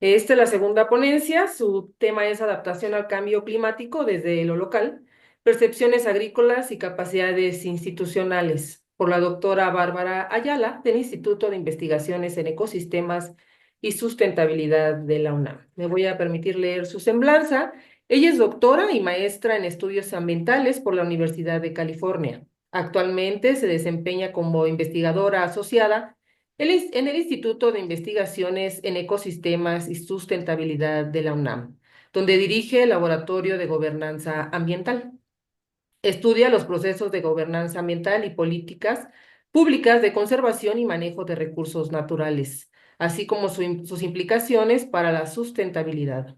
Esta es la segunda ponencia. Su tema es adaptación al cambio climático desde lo local, percepciones agrícolas y capacidades institucionales, por la doctora Bárbara Ayala, del Instituto de Investigaciones en Ecosistemas y Sustentabilidad de la UNAM. Me voy a permitir leer su semblanza. Ella es doctora y maestra en estudios ambientales por la Universidad de California. Actualmente se desempeña como investigadora asociada en el Instituto de Investigaciones en Ecosistemas y Sustentabilidad de la UNAM, donde dirige el Laboratorio de Gobernanza Ambiental. Estudia los procesos de gobernanza ambiental y políticas públicas de conservación y manejo de recursos naturales, así como sus implicaciones para la sustentabilidad.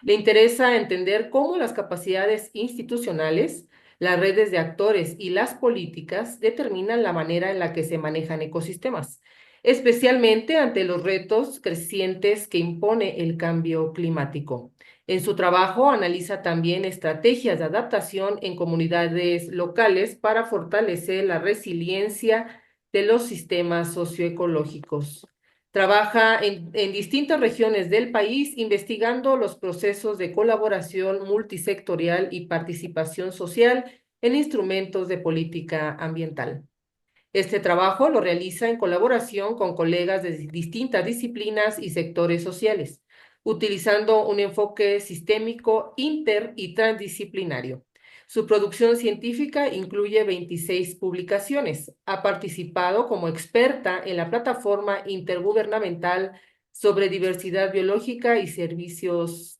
Le interesa entender cómo las capacidades institucionales, las redes de actores y las políticas determinan la manera en la que se manejan ecosistemas, especialmente ante los retos crecientes que impone el cambio climático. En su trabajo analiza también estrategias de adaptación en comunidades locales para fortalecer la resiliencia de los sistemas socioecológicos. Trabaja en distintas regiones del país investigando los procesos de colaboración multisectorial y participación social en instrumentos de política ambiental. Este trabajo lo realiza en colaboración con colegas de distintas disciplinas y sectores sociales, utilizando un enfoque sistémico, inter y transdisciplinario. Su producción científica incluye 26 publicaciones. Ha participado como experta en la plataforma intergubernamental sobre diversidad biológica y servicios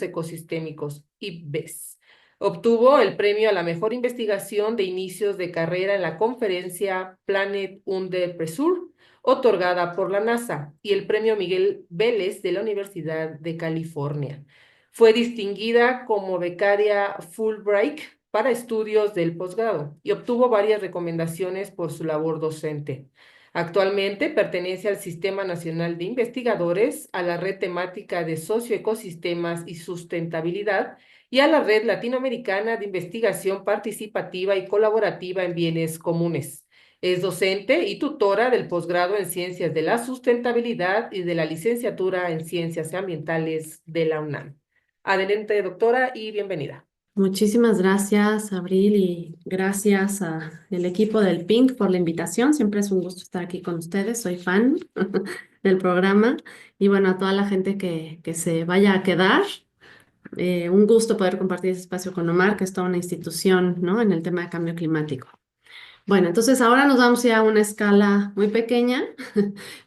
ecosistémicos, IPBES. Obtuvo el premio a la mejor investigación de inicios de carrera en la conferencia Planet Under Pressure, otorgada por la NASA, y el premio Miguel Vélez de la Universidad de California. Fue distinguida como becaria Fulbright para estudios del posgrado y obtuvo varias recomendaciones por su labor docente. Actualmente pertenece al Sistema Nacional de Investigadores, a la Red Temática de Socioecosistemas y Sustentabilidad y a la Red Latinoamericana de Investigación Participativa y Colaborativa en Bienes Comunes. Es docente y tutora del posgrado en Ciencias de la Sustentabilidad y de la licenciatura en Ciencias Ambientales de la UNAM. Adelante, doctora, y bienvenida. Muchísimas gracias, Abril, y gracias al equipo del PINC por la invitación. Siempre es un gusto estar aquí con ustedes. Soy fan del programa y bueno, a toda la gente que se vaya a quedar, un gusto poder compartir ese espacio con Omar, que es toda una institución, ¿no? En el tema de cambio climático. Bueno, entonces ahora nos vamos a ir a una escala muy pequeña.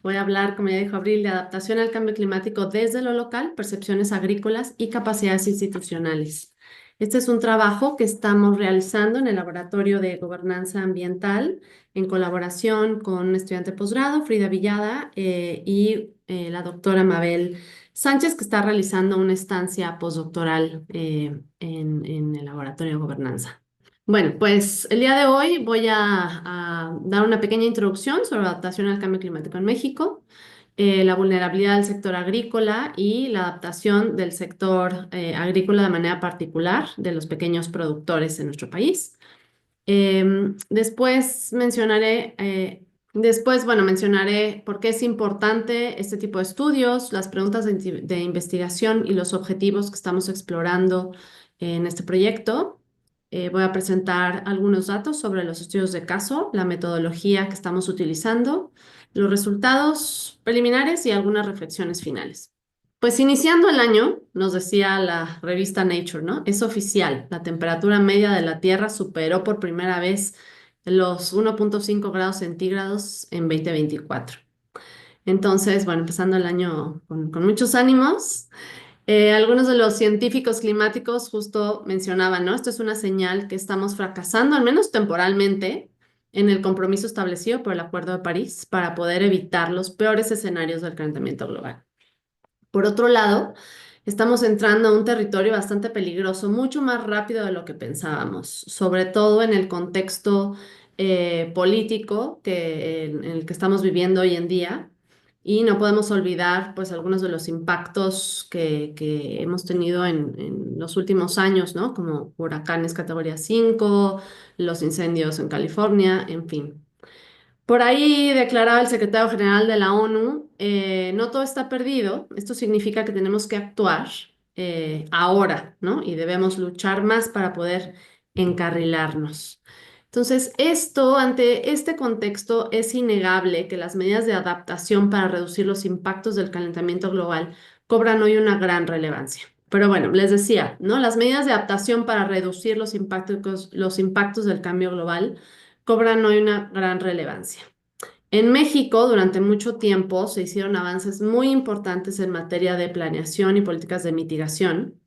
Voy a hablar, como ya dijo Abril, de adaptación al cambio climático desde lo local, percepciones agrícolas y capacidades institucionales. Este es un trabajo que estamos realizando en el Laboratorio de Gobernanza Ambiental en colaboración con un estudiante de posgrado, Frida Villada, y la doctora Mabel Sánchez, que está realizando una estancia postdoctoral en el Laboratorio de Gobernanza. Bueno, pues el día de hoy voy a dar una pequeña introducción sobre la adaptación al cambio climático en México, la vulnerabilidad del sector agrícola y la adaptación del sector agrícola de manera particular de los pequeños productores en nuestro país. Bueno, mencionaré por qué es importante este tipo de estudios, las preguntas de investigación y los objetivos que estamos explorando en este proyecto. Voy a presentar algunos datos sobre los estudios de caso, la metodología que estamos utilizando, los resultados preliminares y algunas reflexiones finales. Pues iniciando el año, nos decía la revista Nature, ¿no? Es oficial, la temperatura media de la Tierra superó por primera vez los 1,5 grados centígrados en 2024. Entonces, bueno, empezando el año con muchos ánimos. Algunos de los científicos climáticos justo mencionaban, ¿no? Esto es una señal que estamos fracasando, al menos temporalmente, en el compromiso establecido por el Acuerdo de París para poder evitar los peores escenarios del calentamiento global. Por otro lado, estamos entrando a un territorio bastante peligroso, mucho más rápido de lo que pensábamos, sobre todo en el contexto político en el que estamos viviendo hoy en día. Y no podemos olvidar, pues, algunos de los impactos que hemos tenido en los últimos años, ¿no? Como huracanes categoría 5, los incendios en California, en fin. Por ahí declaraba el secretario general de la ONU, no todo está perdido, esto significa que tenemos que actuar ahora, ¿no? Y debemos luchar más para poder encarrilarnos. Entonces, ante este contexto, es innegable que las medidas de adaptación para reducir los impactos del calentamiento global cobran hoy una gran relevancia. Pero bueno, les decía, ¿no? Las medidas de adaptación para reducir los impactos del cambio global cobran hoy una gran relevancia. En México, durante mucho tiempo, se hicieron avances muy importantes en materia de planeación y políticas de mitigación,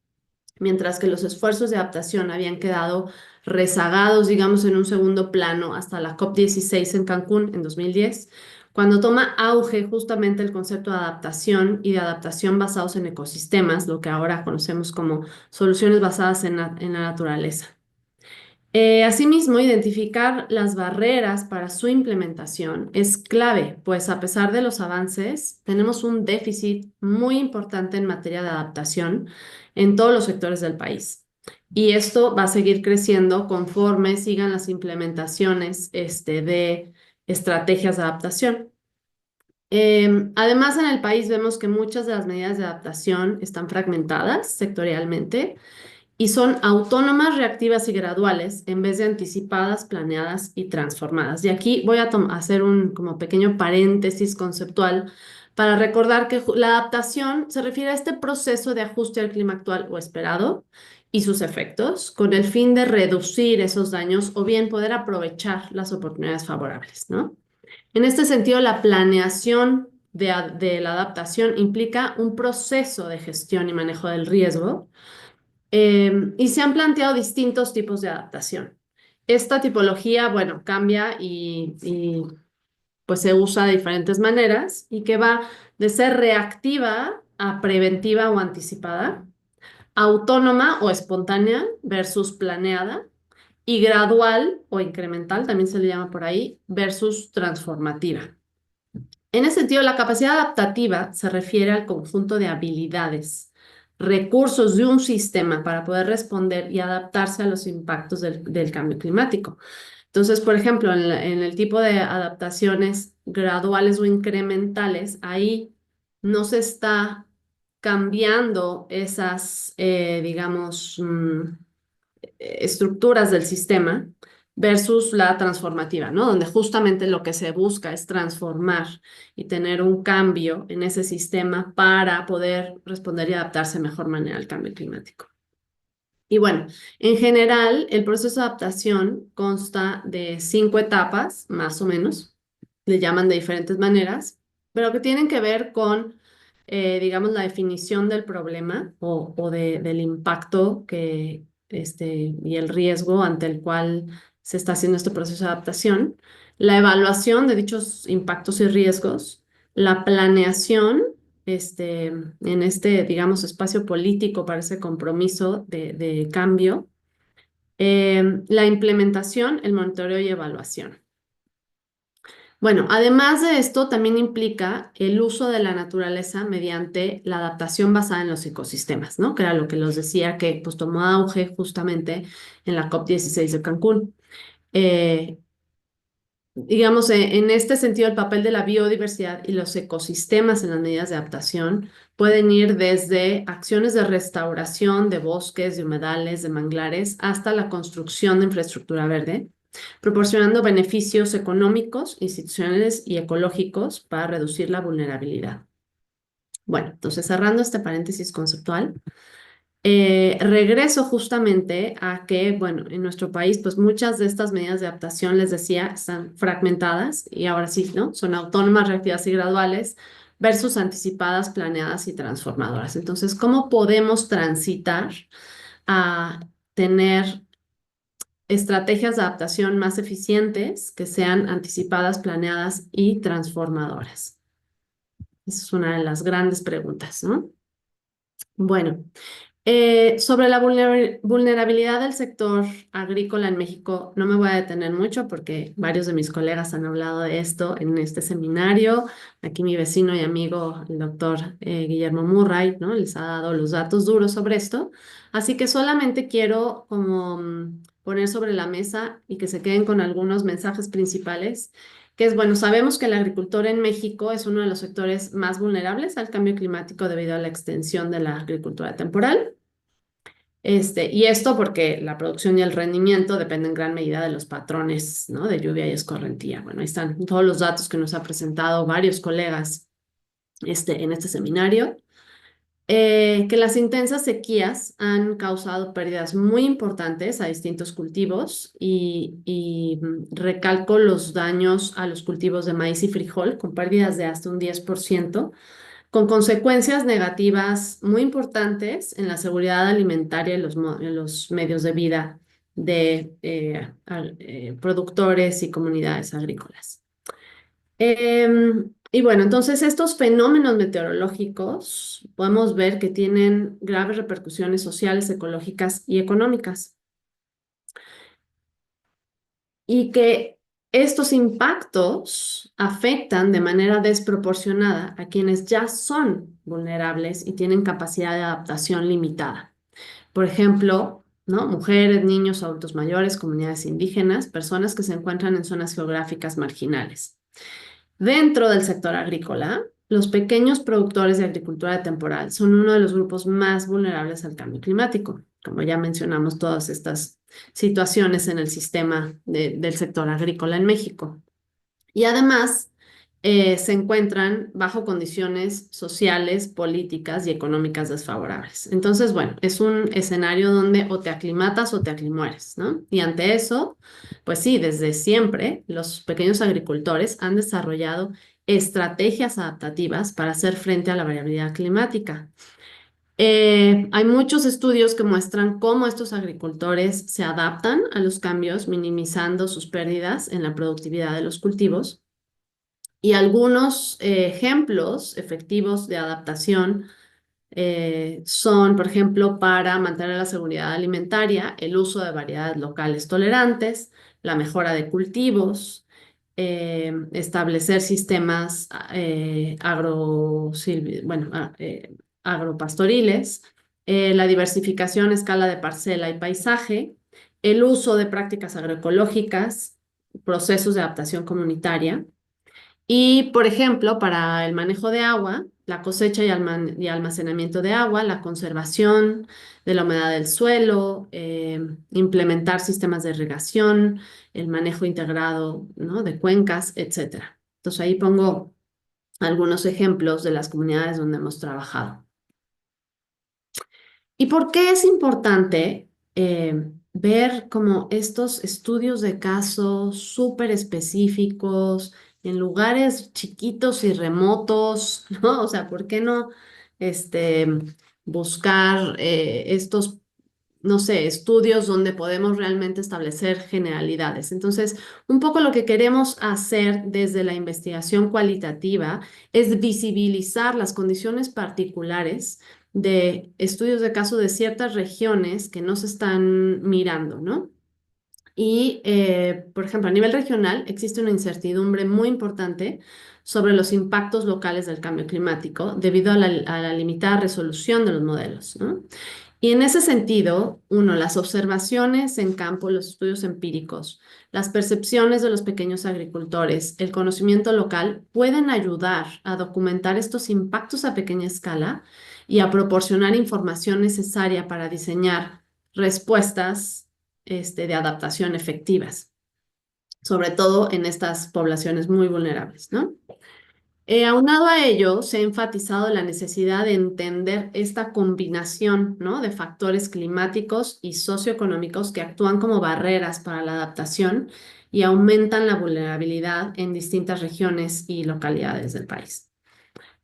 mientras que los esfuerzos de adaptación habían quedado rezagados, digamos, en un segundo plano hasta la COP16 en Cancún en 2010, cuando toma auge justamente el concepto de adaptación y de adaptación basados en ecosistemas, lo que ahora conocemos como soluciones basadas en la naturaleza. Asimismo, identificar las barreras para su implementación es clave, pues a pesar de los avances, tenemos un déficit muy importante en materia de adaptación en todos los sectores del país. Y esto va a seguir creciendo conforme sigan las implementaciones de estrategias de adaptación. Además, en el país vemos que muchas de las medidas de adaptación están fragmentadas sectorialmente y son autónomas, reactivas y graduales en vez de anticipadas, planeadas y transformadas. Y aquí voy a hacer un como pequeño paréntesis conceptual para recordar que la adaptación se refiere a este proceso de ajuste al clima actual o esperado y sus efectos, con el fin de reducir esos daños o bien poder aprovechar las oportunidades favorables, ¿no? En este sentido, la planeación de la adaptación implica un proceso de gestión y manejo del riesgo, y se han planteado distintos tipos de adaptación. Esta tipología, bueno, cambia pues se usa de diferentes maneras y que va de ser reactiva a preventiva o anticipada, autónoma o espontánea versus planeada y gradual o incremental, también se le llama por ahí, versus transformativa. En ese sentido, la capacidad adaptativa se refiere al conjunto de habilidades, recursos de un sistema para poder responder y adaptarse a los impactos del cambio climático. Entonces, por ejemplo, en el tipo de adaptaciones graduales o incrementales, ahí no se está cambiando esas, digamos, estructuras del sistema versus la transformativa, ¿no? Donde justamente lo que se busca es transformar y tener un cambio en ese sistema para poder responder y adaptarse de mejor manera al cambio climático. Y bueno, en general, el proceso de adaptación consta de 5 etapas, más o menos, le llaman de diferentes maneras, pero que tienen que ver con, digamos, la definición del problema del impacto y el riesgo ante el cual se está haciendo este proceso de adaptación, la evaluación de dichos impactos y riesgos, la planeación en digamos, espacio político para ese compromiso de cambio, la implementación, el monitoreo y evaluación. Bueno, además de esto, también implica el uso de la naturaleza mediante la adaptación basada en los ecosistemas, ¿no? Que era lo que les decía que pues tomó auge justamente en la COP16 de Cancún. Digamos, en este sentido, el papel de la biodiversidad y los ecosistemas en las medidas de adaptación pueden ir desde acciones de restauración de bosques, de humedales, de manglares, hasta la construcción de infraestructura verde, proporcionando beneficios económicos, institucionales y ecológicos para reducir la vulnerabilidad. Bueno, entonces cerrando este paréntesis conceptual, regreso justamente a que, bueno, en nuestro país, pues muchas de estas medidas de adaptación, les decía, están fragmentadas y ahora sí, ¿no? Son autónomas, reactivas y graduales versus anticipadas, planeadas y transformadoras. Entonces, ¿cómo podemos transitar a tener estrategias de adaptación más eficientes que sean anticipadas, planeadas y transformadoras? Esa es una de las grandes preguntas, ¿no? Bueno. Sobre la vulnerabilidad del sector agrícola en México, no me voy a detener mucho porque varios de mis colegas han hablado de esto en este seminario. Aquí mi vecino y amigo, el doctor Guillermo Murray, ¿no? Les ha dado los datos duros sobre esto. Así que solamente quiero como poner sobre la mesa y que se queden con algunos mensajes principales que es, bueno, sabemos que el agricultor en México es uno de los sectores más vulnerables al cambio climático debido a la extensión de la agricultura temporal. Y esto porque la producción y el rendimiento dependen en gran medida de los patrones, ¿no? De lluvia y escorrentía. Bueno, ahí están todos los datos que nos ha presentado varios colegas en este seminario. Que las intensas sequías han causado pérdidas muy importantes a distintos cultivos y recalco los daños a los cultivos de maíz y frijol con pérdidas de hasta un 10%, con consecuencias negativas muy importantes en la seguridad alimentaria y en los medios de vida de productores y comunidades agrícolas. Y bueno, entonces estos fenómenos meteorológicos podemos ver que tienen graves repercusiones sociales, ecológicas y económicas, y que estos impactos afectan de manera desproporcionada a quienes ya son vulnerables y tienen capacidad de adaptación limitada. Por ejemplo, ¿no? Mujeres, niños, adultos mayores, comunidades indígenas, personas que se encuentran en zonas geográficas marginales. Dentro del sector agrícola, los pequeños productores de agricultura temporal son uno de los grupos más vulnerables al cambio climático. Como ya mencionamos, todas estas situaciones en el sistema del sector agrícola en México. Y además, se encuentran bajo condiciones sociales, políticas y económicas desfavorables. Entonces, bueno, es un escenario donde o te aclimatas o te aclimueres, ¿no? Y ante eso, pues sí, desde siempre los pequeños agricultores han desarrollado estrategias adaptativas para hacer frente a la variabilidad climática. Hay muchos estudios que muestran cómo estos agricultores se adaptan a los cambios, minimizando sus pérdidas en la productividad de los cultivos. Y algunos ejemplos efectivos de adaptación son, por ejemplo, para mantener la seguridad alimentaria, el uso de variedades locales tolerantes, la mejora de cultivos, establecer sistemas agropastoriles, la diversificación a escala de parcela y paisaje, el uso de prácticas agroecológicas, procesos de adaptación comunitaria. Y, por ejemplo, para el manejo de agua, la cosecha y almacenamiento de agua, la conservación de la humedad del suelo, implementar sistemas de irrigación, el manejo integrado, ¿no? De cuencas, etcétera. Entonces ahí pongo algunos ejemplos de las comunidades donde hemos trabajado. ¿Y por qué es importante ver como estos estudios de casos súper específicos en lugares chiquitos y remotos, ¿no? O sea, ¿por qué no este, buscar estos, no sé, estudios donde podemos realmente establecer generalidades? Entonces, un poco lo que queremos hacer desde la investigación cualitativa es visibilizar las condiciones particulares de estudios de caso de ciertas regiones que no se están mirando, ¿no? Y, por ejemplo, a nivel regional existe una incertidumbre muy importante sobre los impactos locales del cambio climático debido a la limitada resolución de los modelos, ¿no? Y en ese sentido, uno, las observaciones en campo, los estudios empíricos, las percepciones de los pequeños agricultores, el conocimiento local pueden ayudar a documentar estos impactos a pequeña escala y a proporcionar información necesaria para diseñar respuestas, de adaptación efectivas, sobre todo en estas poblaciones muy vulnerables, ¿no? Aunado a ello, se ha enfatizado la necesidad de entender esta combinación, ¿no? De factores climáticos y socioeconómicos que actúan como barreras para la adaptación y aumentan la vulnerabilidad en distintas regiones y localidades del país.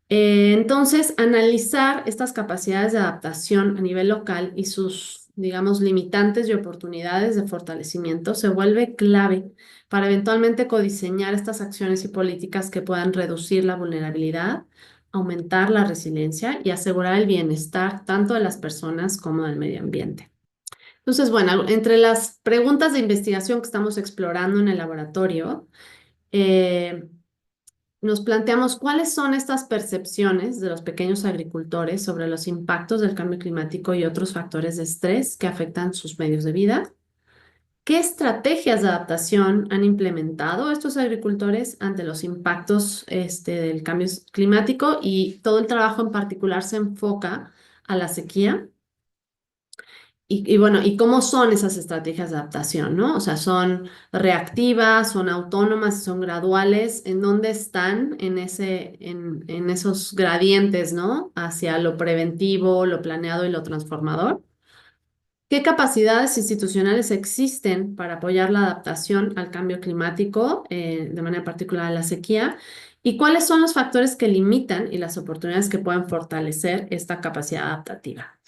Entonces, analizar estas capacidades de adaptación a nivel local y sus, digamos, limitantes y oportunidades de fortalecimiento se vuelve clave para eventualmente codiseñar estas acciones y políticas que puedan reducir la vulnerabilidad, aumentar la resiliencia y asegurar el bienestar tanto de las personas como del medio ambiente. Entonces, bueno, entre las preguntas de investigación que estamos explorando en el laboratorio, eh, nos planteamos cuáles son estas percepciones de los pequeños agricultores sobre los impactos del cambio climático y otros factores de estrés que afectan sus medios de vida. ¿Qué estrategias de adaptación han implementado estos agricultores ante los impactos del cambio climático? Y todo el trabajo en particular se enfoca a la sequía. Y bueno, ¿y cómo son esas estrategias de adaptación, no? O sea, ¿son reactivas, son autónomas, son graduales? ¿En dónde están en esos gradientes, ¿no? Hacia lo preventivo, lo planeado y lo transformador. ¿Qué capacidades institucionales existen para apoyar la adaptación al cambio climático, de manera particular a la sequía? ¿Y cuáles son los factores que limitan y las oportunidades que pueden fortalecer esta capacidad adaptativa?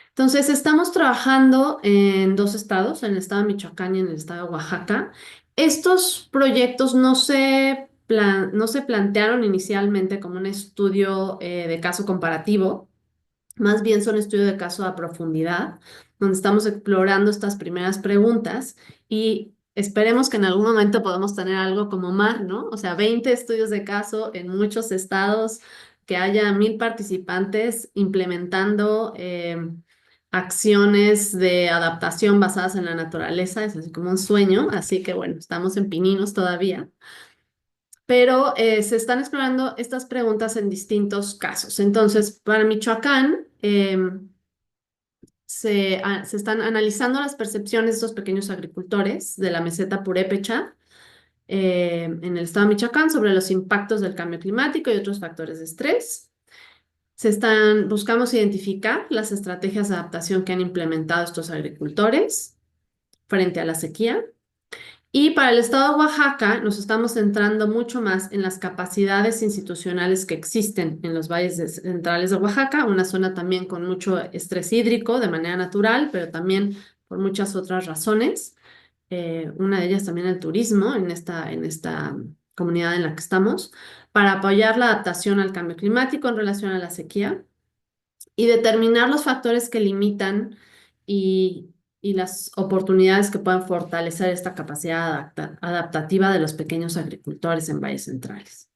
Entonces, estamos trabajando en dos estados, en el estado de Michoacán y en el estado de Oaxaca. Estos proyectos no se plantearon inicialmente como un estudio de caso comparativo, más bien son estudios de caso a profundidad, donde estamos explorando estas primeras preguntas y esperemos que en algún momento podamos tener algo como más, ¿no? O sea, 20 estudios de caso en muchos estados, que haya 1000 participantes implementando acciones de adaptación basadas en la naturaleza, es así como un sueño, así que bueno, estamos en pininos todavía, pero se están explorando estas preguntas en distintos casos. Entonces, para Michoacán, se están analizando las percepciones de estos pequeños agricultores de la meseta purépecha en el estado de Michoacán sobre los impactos del cambio climático y otros factores de estrés. Buscamos identificar las estrategias de adaptación que han implementado estos agricultores frente a la sequía. Y para el estado de Oaxaca nos estamos centrando mucho más en las capacidades institucionales que existen en los valles centrales de Oaxaca, una zona también con mucho estrés hídrico de manera natural, pero también por muchas otras razones. Una de ellas también el turismo en esta comunidad en la que estamos, para apoyar la adaptación al cambio climático en relación a la sequía y determinar los factores que limitan y, y las oportunidades que puedan fortalecer esta capacidad adaptativa de los pequeños agricultores en valles centrales.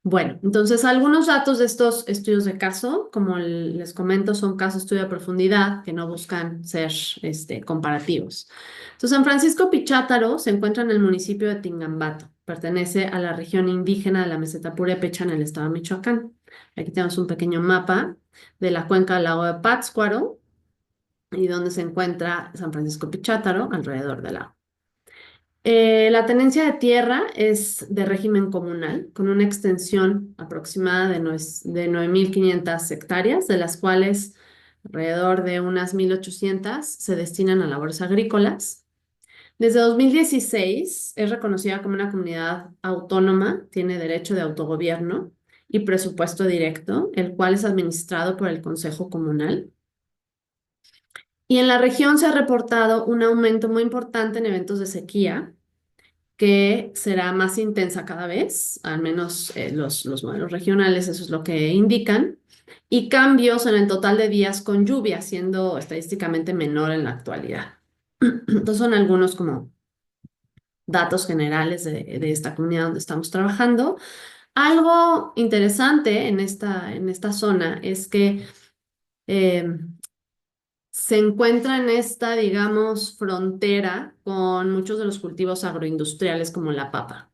Bueno, entonces algunos datos de estos estudios de caso, como les comento, son casos de estudio de profundidad que no buscan ser comparativos. Entonces, San Francisco Pichátaro se encuentra en el municipio de Tingambato, pertenece a la región indígena de la meseta purépecha en el estado de Michoacán. Aquí tenemos un pequeño mapa de la cuenca del lago de Pátzcuaro y donde se encuentra San Francisco Pichátaro alrededor del lago. La tenencia de tierra es de régimen comunal, con una extensión aproximada de 9.500 hectáreas, de las cuales alrededor de unas 1.800 se destinan a labores agrícolas. Desde 2016 es reconocida como una comunidad autónoma, tiene derecho de autogobierno y presupuesto directo, el cual es administrado por el Consejo Comunal. Y en la región se ha reportado un aumento muy importante en eventos de sequía, que será más intensa cada vez, al menos los modelos regionales, eso es lo que indican, y cambios en el total de días con lluvia, siendo estadísticamente menor en la actualidad. Entonces son algunos como datos generales de esta comunidad donde estamos trabajando. Algo interesante en esta zona es que eh, se encuentra en esta, digamos, frontera con muchos de los cultivos agroindustriales como la papa.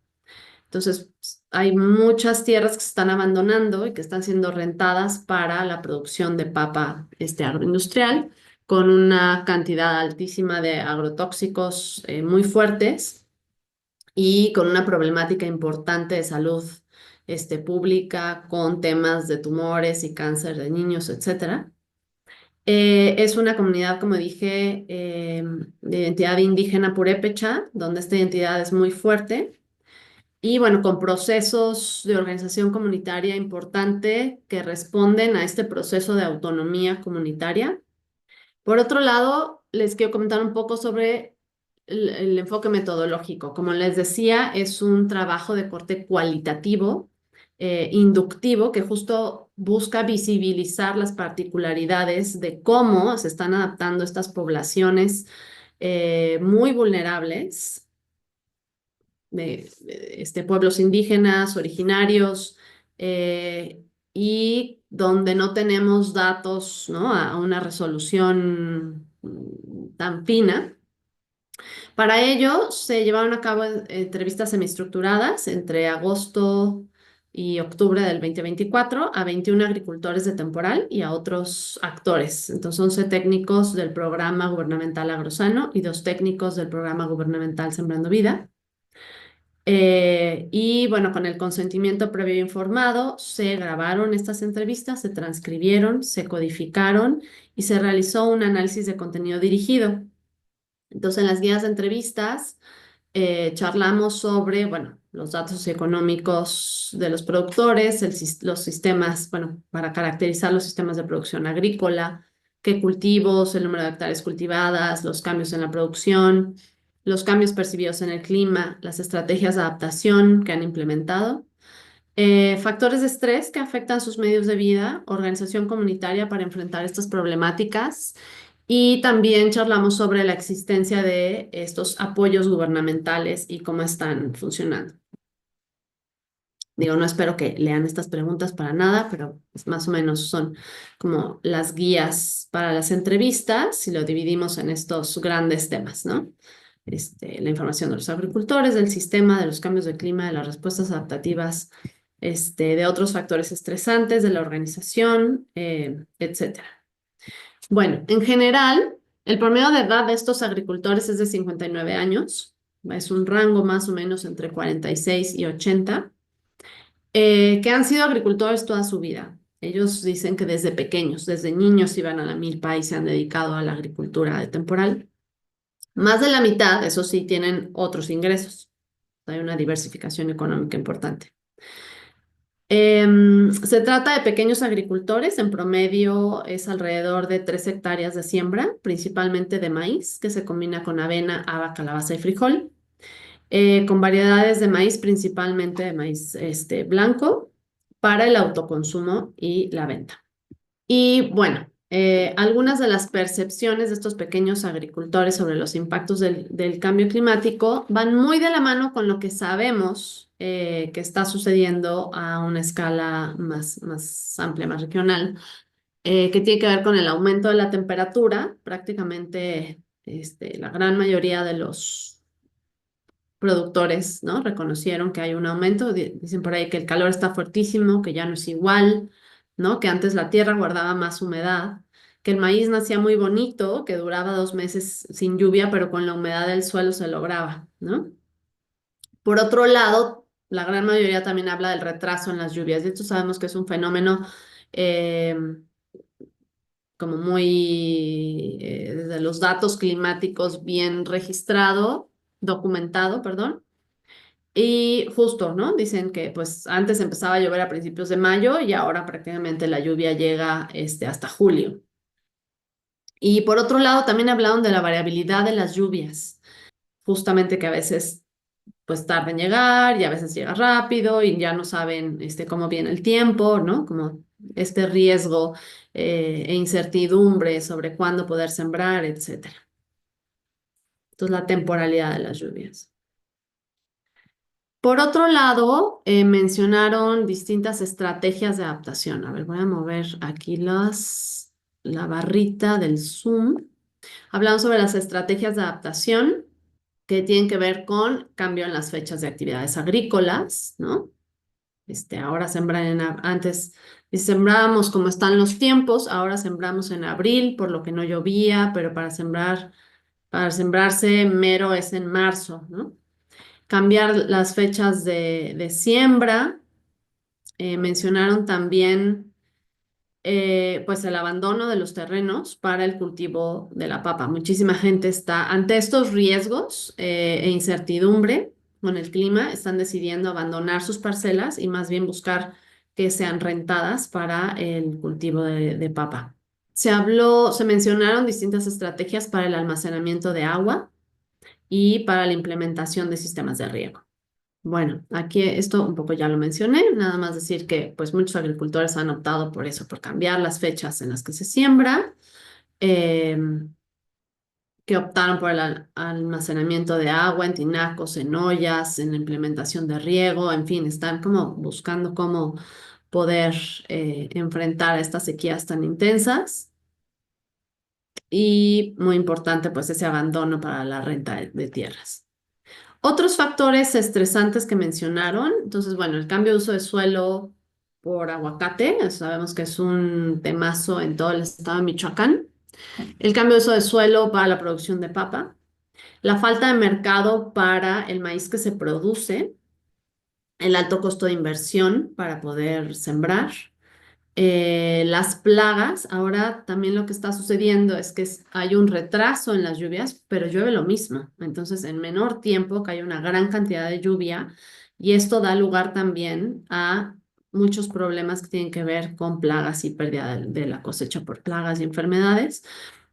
Entonces, hay muchas tierras que se están abandonando y que están siendo rentadas para la producción de papa agroindustrial, con una cantidad altísima de agrotóxicos muy fuertes y con una problemática importante de salud pública, con temas de tumores y cáncer de niños, etcétera. Es una comunidad, como dije, de identidad indígena purépecha, donde esta identidad es muy fuerte y bueno, con procesos de organización comunitaria importante que responden a este proceso de autonomía comunitaria. Por otro lado, les quiero comentar un poco sobre el enfoque metodológico. Como les decía, es un trabajo de corte cualitativo, inductivo, que justo busca visibilizar las particularidades de cómo se están adaptando estas poblaciones muy vulnerables de pueblos indígenas, originarios, y donde no tenemos datos, ¿no? A una resolución tan fina. Para ello se llevaron a cabo entrevistas semiestructuradas entre agosto y octubre del 2024 a 21 agricultores de temporal y a otros actores. Entonces, 11 técnicos del programa gubernamental Agrosano y 2 técnicos del programa gubernamental Sembrando Vida. Y bueno, con el consentimiento previo e informado, se grabaron estas entrevistas, se transcribieron, se codificaron y se realizó un análisis de contenido dirigido. Entonces, en las guías de entrevistas charlamos sobre, bueno, los datos económicos de los productores, los sistemas, bueno, para caracterizar los sistemas de producción agrícola, qué cultivos, el número de hectáreas cultivadas, los cambios en la producción, los cambios percibidos en el clima, las estrategias de adaptación que han implementado. Factores de estrés que afectan sus medios de vida, organización comunitaria para enfrentar estas problemáticas y también charlamos sobre la existencia de estos apoyos gubernamentales y cómo están funcionando. Digo, no espero que lean estas preguntas para nada, pero pues, más o menos son como las guías para las entrevistas si lo dividimos en estos grandes temas, ¿no? La información de los agricultores, del sistema, de los cambios de clima, de las respuestas adaptativas, de otros factores estresantes, de la organización, etcétera. Bueno, en general, el promedio de edad de estos agricultores es de 59 años. Es un rango más o menos entre 46 y 80, que han sido agricultores toda su vida. Ellos dicen que desde pequeños, desde niños iban a la milpa y se han dedicado a la agricultura de temporal. Más de la mitad, eso sí, tienen otros ingresos. Hay una diversificación económica importante. Se trata de pequeños agricultores, en promedio es alrededor de 3 hectáreas de siembra, principalmente de maíz, que se combina con avena, haba, calabaza y frijol, con variedades de maíz, principalmente de maíz blanco, para el autoconsumo y la venta. Y bueno, algunas de las percepciones de estos pequeños agricultores sobre los impactos del cambio climático van muy de la mano con lo que sabemos que está sucediendo a una escala más amplia, más regional, que tiene que ver con el aumento de la temperatura. Prácticamente la gran mayoría de los productores, ¿no? Reconocieron que hay un aumento, dicen por ahí que el calor está fuertísimo, que ya no es igual, ¿no? Que antes la tierra guardaba más humedad, que el maíz nacía muy bonito, que duraba 2 meses sin lluvia, pero con la humedad del suelo se lograba, ¿no? Por otro lado, la gran mayoría también habla del retraso en las lluvias, y esto sabemos que es un fenómeno eh, como muy, desde los datos climáticos bien registrado, documentado, perdón. Y justo, ¿no? Dicen que pues antes empezaba a llover a principios de mayo y ahora prácticamente la lluvia llega hasta julio. Y por otro lado, también hablaron de la variabilidad de las lluvias, justamente que a veces pues tarda en llegar y a veces llega rápido y ya no saben cómo viene el tiempo, ¿no? Como este riesgo e incertidumbre sobre cuándo poder sembrar, etcétera. Entonces, la temporalidad de las lluvias. Por otro lado, mencionaron distintas estrategias de adaptación. A ver, voy a mover aquí la barrita del Zoom. Hablaron sobre las estrategias de adaptación que tienen que ver con cambio en las fechas de actividades agrícolas, ¿no? Ahora sembran antes sembrábamos como están los tiempos, ahora sembramos en abril, por lo que no llovía, pero para sembrarse mero es en marzo, ¿no? Cambiar las fechas de siembra. Mencionaron también pues el abandono de los terrenos para el cultivo de la papa. Muchísima gente está ante estos riesgos e incertidumbre con el clima, están decidiendo abandonar sus parcelas y más bien buscar que sean rentadas para el cultivo de papa. Se mencionaron distintas estrategias para el almacenamiento de agua y para la implementación de sistemas de riego. Bueno, aquí esto un poco ya lo mencioné, nada más decir que pues muchos agricultores han optado por eso, por cambiar las fechas en las que se siembra, que optaron por el almacenamiento de agua en tinacos, en ollas, en la implementación de riego, en fin, están como buscando cómo poder enfrentar estas sequías tan intensas. y muy importante, pues ese abandono para la renta de tierras. Otros factores estresantes que mencionaron, entonces, bueno, el cambio de uso de suelo por aguacate, sabemos que es un temazo en todo el estado de Michoacán. El cambio de uso de suelo para la producción de papa, la falta de mercado para el maíz que se produce, el alto costo de inversión para poder sembrar, las plagas. Ahora también lo que está sucediendo es que hay un retraso en las lluvias, pero llueve lo mismo. Entonces, en menor tiempo, que hay una gran cantidad de lluvia y esto da lugar también a muchos problemas que tienen que ver con plagas y pérdida de la cosecha por plagas y enfermedades.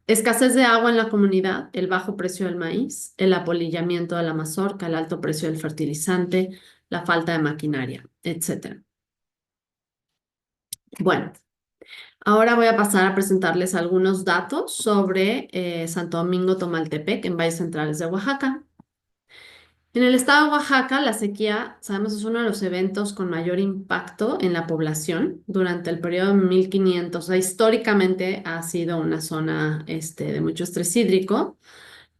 Escasez de agua en la comunidad, el bajo precio del maíz, el apolillamiento de la mazorca, el alto precio del fertilizante, la falta de maquinaria, etcétera. Bueno, ahora voy a pasar a presentarles algunos datos sobre Santo Domingo Tomaltepec en valles centrales de Oaxaca. En el estado de Oaxaca, la sequía, sabemos, es uno de los eventos con mayor impacto en la población durante el periodo de 1500. O sea, históricamente ha sido una zona de mucho estrés hídrico.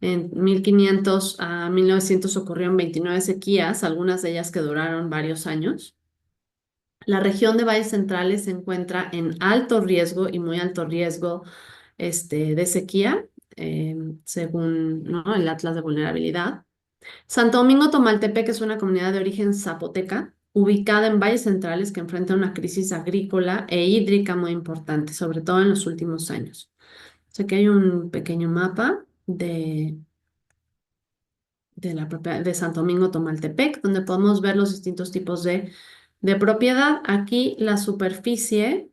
En 1500 a 1900 ocurrieron 29 sequías, algunas de ellas que duraron varios años. La región de valles centrales se encuentra en alto riesgo y muy alto riesgo de sequía, según, ¿no?, el Atlas de Vulnerabilidad. Santo Domingo Tomaltepec es una comunidad de origen zapoteca, ubicada en valles centrales que enfrenta una crisis agrícola e hídrica muy importante, sobre todo en los últimos años. O sea que hay un pequeño mapa de Santo Domingo Tomaltepec, donde podemos ver los distintos tipos de propiedad. Aquí la superficie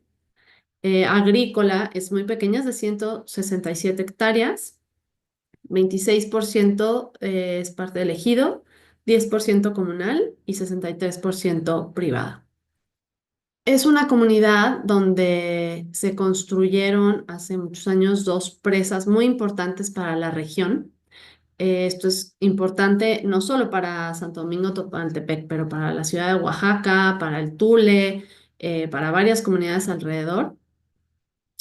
agrícola es muy pequeña, es de 167 hectáreas, 26% es parte del ejido, 10% comunal y 63% privada. Es una comunidad donde se construyeron hace muchos años dos presas muy importantes para la región. Esto es importante no solo para Santo Domingo Topantepec, pero para la ciudad de Oaxaca, para el Tule, para varias comunidades alrededor.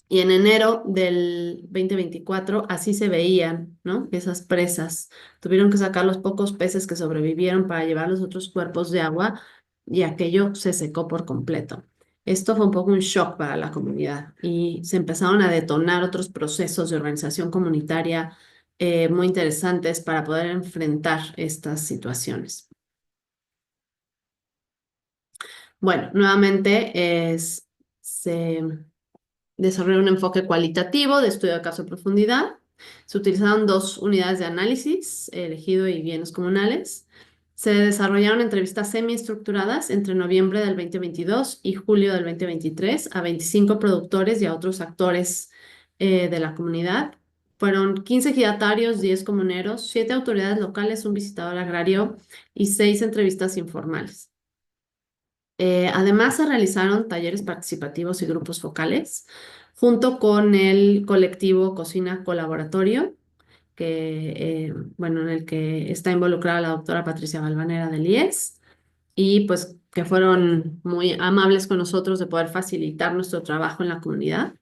Y en enero del 2024 así se veían, ¿no? Esas presas. Tuvieron que sacar los pocos peces que sobrevivieron para llevar los otros cuerpos de agua y aquello se secó por completo. Esto fue un poco un shock para la comunidad y se empezaron a detonar otros procesos de organización comunitaria muy interesantes para poder enfrentar estas situaciones. Bueno, nuevamente se desarrolló un enfoque cualitativo de estudio de caso de profundidad. Se utilizaron dos unidades de análisis, elegido y bienes comunales. Se desarrollaron entrevistas semiestructuradas entre noviembre del 2022 y julio del 2023 a 25 productores y a otros actores de la comunidad. Fueron 15 ejidatarios, 10 comuneros, 7 autoridades locales, un visitador agrario y 6 entrevistas informales. Además, se realizaron talleres participativos y grupos focales, junto con el colectivo Cocina Colaboratorio, bueno, en el que está involucrada la doctora Patricia Balvanera del IES, y pues que fueron muy amables con nosotros de poder facilitar nuestro trabajo en la comunidad.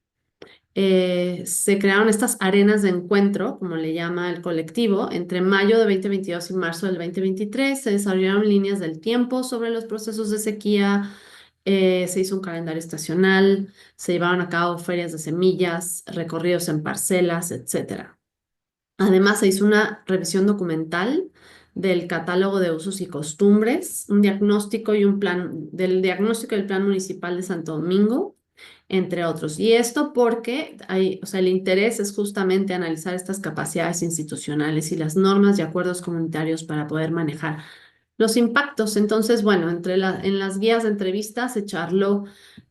Se crearon estas arenas de encuentro, como le llama el colectivo, entre mayo de 2022 y marzo del 2023. Se desarrollaron líneas del tiempo sobre los procesos de sequía, se hizo un calendario estacional, se llevaron a cabo ferias de semillas, recorridos en parcelas, etcétera. Además, se hizo una revisión documental del catálogo de usos y costumbres, un diagnóstico y un plan, del diagnóstico del Plan Municipal de Santo Domingo, entre otros. Y esto porque o sea, el interés es justamente analizar estas capacidades institucionales y las normas y acuerdos comunitarios para poder manejar los impactos. Entonces, bueno, en las guías de entrevistas se charló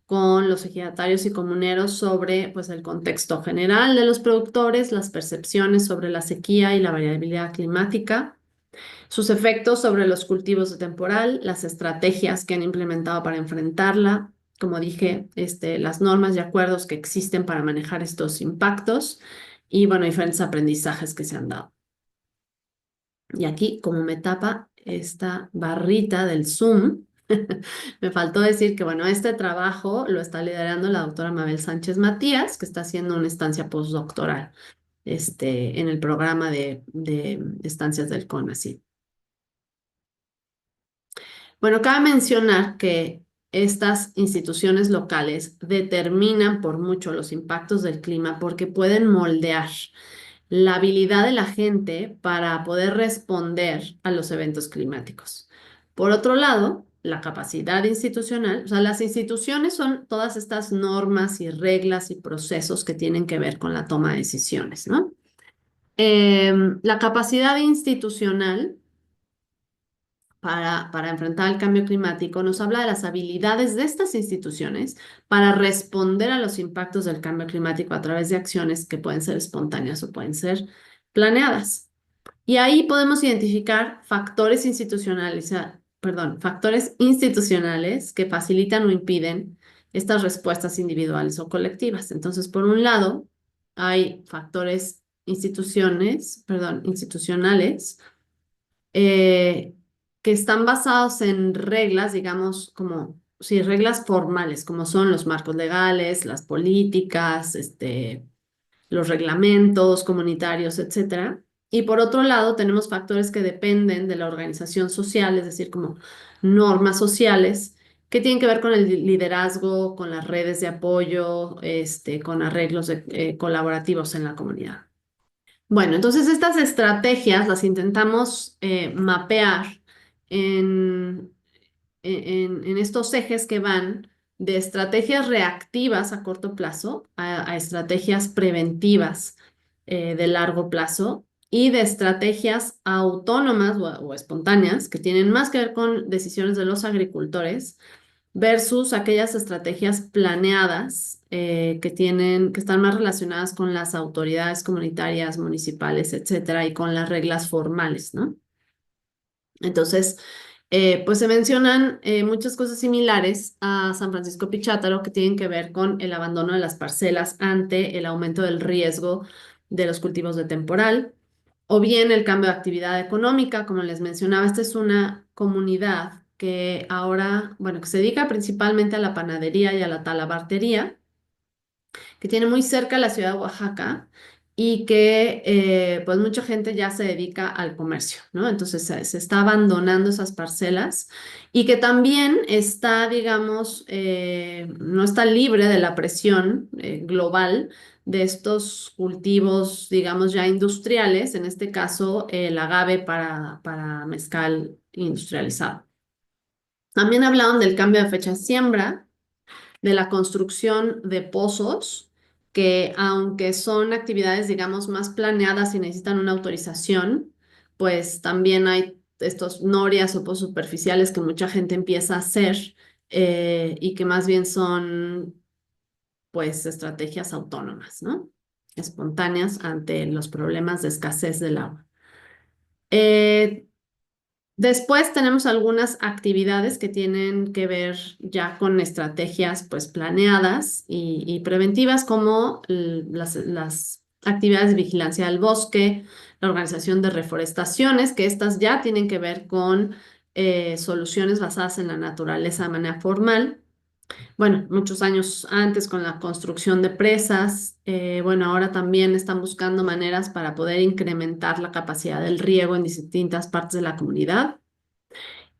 con los ejidatarios y comuneros sobre pues, el contexto general de los productores, las percepciones sobre la sequía y la variabilidad climática, sus efectos sobre los cultivos de temporal, las estrategias que han implementado para enfrentarla, como dije, las normas y acuerdos que existen para manejar estos impactos y, bueno, diferentes aprendizajes que se han dado. Y aquí, como me tapa esta barrita del Zoom, me faltó decir que, bueno, este trabajo lo está liderando la doctora Mabel Sánchez Matías, que está haciendo una estancia postdoctoral en el programa de estancias del CONACYT. Bueno, cabe mencionar que estas instituciones locales determinan por mucho los impactos del clima porque pueden moldear la habilidad de la gente para poder responder a los eventos climáticos. Por otro lado, la capacidad institucional, o sea, las instituciones son todas estas normas y reglas y procesos que tienen que ver con la toma de decisiones, ¿no? La capacidad institucional para enfrentar el cambio climático nos habla de las habilidades de estas instituciones para responder a los impactos del cambio climático a través de acciones que pueden ser espontáneas o pueden ser planeadas. Y ahí podemos identificar factores institucionales, factores institucionales que facilitan o impiden estas respuestas individuales o colectivas. Entonces, por un lado, hay factores institucionales eh, que están basados en reglas, digamos, como, sí, reglas formales, como son los marcos legales, las políticas, los reglamentos comunitarios, etcétera. Y por otro lado, tenemos factores que dependen de la organización social, es decir, como normas sociales, que tienen que ver con el liderazgo, con las redes de apoyo, con arreglos colaborativos en la comunidad. Bueno, entonces estas estrategias las intentamos mapear en, en estos ejes que van de estrategias reactivas a corto plazo a estrategias preventivas de largo plazo y de estrategias autónomas o espontáneas que tienen más que ver con decisiones de los agricultores versus aquellas estrategias planeadas que están más relacionadas con las autoridades comunitarias, municipales, etcétera, y con las reglas formales, ¿no? Entonces, pues se mencionan muchas cosas similares a San Francisco Pichátaro que tienen que ver con el abandono de las parcelas ante el aumento del riesgo de los cultivos de temporal, o bien el cambio de actividad económica, como les mencionaba, esta es una comunidad que ahora, bueno, que se dedica principalmente a la panadería y a la talabartería, que tiene muy cerca la ciudad de Oaxaca y que pues mucha gente ya se dedica al comercio, ¿no? Entonces se está abandonando esas parcelas y que también está, digamos, no está libre de la presión global de estos cultivos, digamos, ya industriales, en este caso el agave para mezcal industrializado. También hablaban del cambio de fecha de siembra, de la construcción de pozos, que aunque son actividades, digamos, más planeadas y necesitan una autorización, pues también hay estos norias o pozos superficiales que mucha gente empieza a hacer y que más bien son, pues, estrategias autónomas, ¿no? Espontáneas ante los problemas de escasez del agua. Después tenemos algunas actividades que tienen que ver ya con estrategias pues planeadas y preventivas como las actividades de vigilancia del bosque, la organización de reforestaciones, que estas ya tienen que ver con soluciones basadas en la naturaleza de manera formal. Bueno, muchos años antes con la construcción de presas, bueno, ahora también están buscando maneras para poder incrementar la capacidad del riego en distintas partes de la comunidad.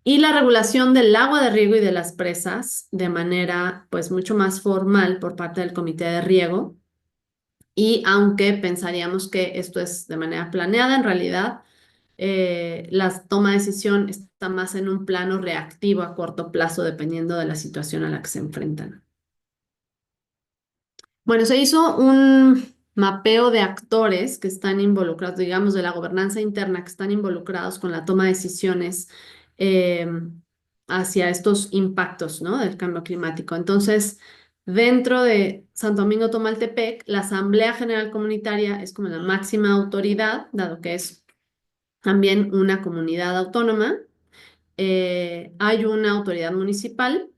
Y la regulación del agua de riego y de las presas de manera pues mucho más formal por parte del comité de riego. Y aunque pensaríamos que esto es de manera planeada, en realidad la toma de decisión está más en un plano reactivo a corto plazo dependiendo de la situación a la que se enfrentan. Bueno, se hizo un mapeo de actores que están involucrados, digamos, de la gobernanza interna, que están involucrados con la toma de decisiones eh, hacia estos impactos, ¿no? Del cambio climático. Entonces, dentro de Santo Domingo Tomaltepec, la Asamblea General Comunitaria es como la máxima autoridad, dado que es también una comunidad autónoma. Hay una autoridad municipal.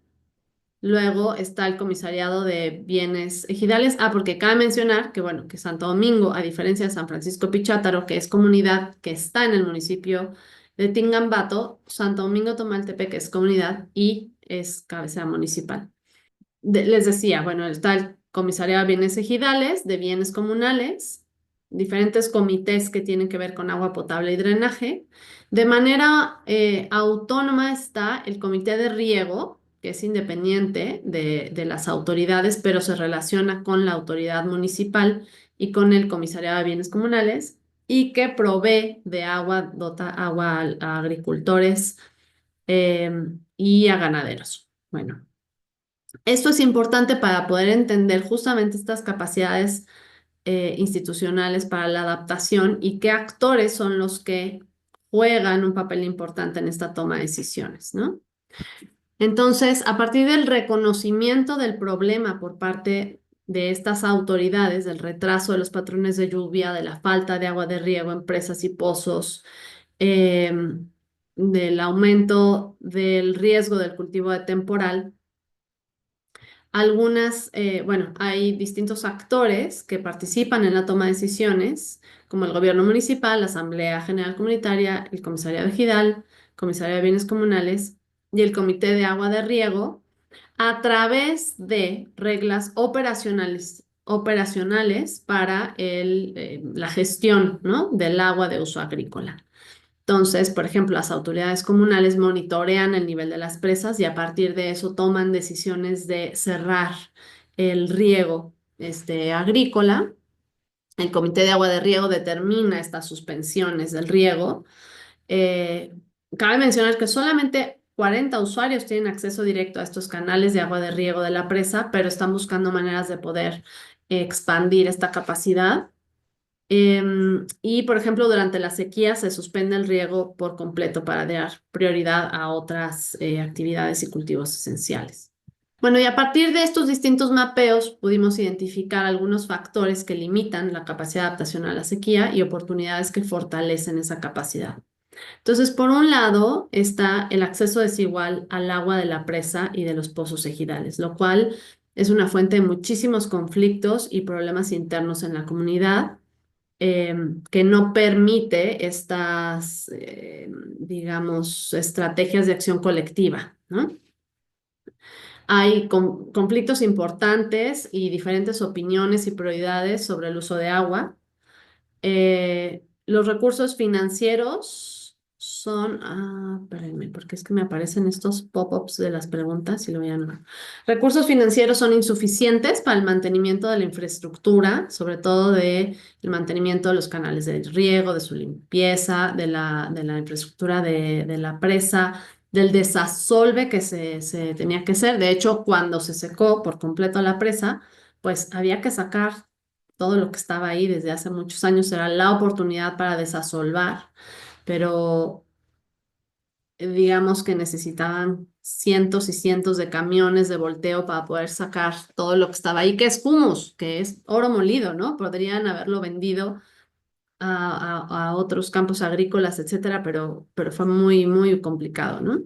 Luego está el comisariado de bienes ejidales. Ah, porque cabe mencionar que, bueno, que Santo Domingo, a diferencia de San Francisco Pichátaro, que es comunidad que está en el municipio de Tingambato, Santo Domingo Tomaltepec es comunidad y es cabecera municipal. Les decía, bueno, está el comisariado de bienes ejidales, de bienes comunales, diferentes comités que tienen que ver con agua potable y drenaje. De manera autónoma está el comité de riego, que es independiente de las autoridades, pero se relaciona con la autoridad municipal y con el comisariado de bienes comunales y que provee de agua, dota agua a agricultores y a ganaderos. Bueno, esto es importante para poder entender justamente estas capacidades institucionales para la adaptación y qué actores son los que juegan un papel importante en esta toma de decisiones, ¿no? Entonces, a partir del reconocimiento del problema por parte de estas autoridades, del retraso de los patrones de lluvia, de la falta de agua de riego en presas y pozos, del aumento del riesgo del cultivo de temporal, bueno, hay distintos actores que participan en la toma de decisiones, como el gobierno municipal, la Asamblea General Comunitaria, el Comisariado Ejidal, Comisariado de Bienes Comunales y el Comité de Agua de Riego, a través de reglas operacionales para la gestión, ¿no?, del agua de uso agrícola. Entonces, por ejemplo, las autoridades comunales monitorean el nivel de las presas y a partir de eso toman decisiones de cerrar el riego agrícola. El Comité de Agua de Riego determina estas suspensiones del riego. Eh, Cabe mencionar que solamente 40 usuarios tienen acceso directo a estos canales de agua de riego de la presa, pero están buscando maneras de poder expandir esta capacidad. Y, por ejemplo, durante la sequía se suspende el riego por completo para dar prioridad a otras actividades y cultivos esenciales. Bueno, y a partir de estos distintos mapeos pudimos identificar algunos factores que limitan la capacidad de adaptación a la sequía y oportunidades que fortalecen esa capacidad. Entonces, por un lado está el acceso desigual al agua de la presa y de los pozos ejidales, lo cual es una fuente de muchísimos conflictos y problemas internos en la comunidad que no permite estas, digamos, estrategias de acción colectiva, ¿no? Hay conflictos importantes y diferentes opiniones y prioridades sobre el uso de agua. Los recursos financieros son, espérenme, porque es que me aparecen estos pop-ups de las preguntas y lo voy a anotar. Recursos financieros son insuficientes para el mantenimiento de la infraestructura, sobre todo de el mantenimiento de los canales de riego, de su limpieza, de la infraestructura de la presa, del desasolve que se tenía que hacer. De hecho, cuando se secó por completo la presa, pues había que sacar todo lo que estaba ahí desde hace muchos años, era la oportunidad para desasolvar, pero digamos que necesitaban cientos y cientos de camiones de volteo para poder sacar todo lo que estaba ahí, que es humus, que es oro molido, ¿no? Podrían haberlo vendido a otros campos agrícolas, etcétera, pero fue muy, muy complicado, ¿no?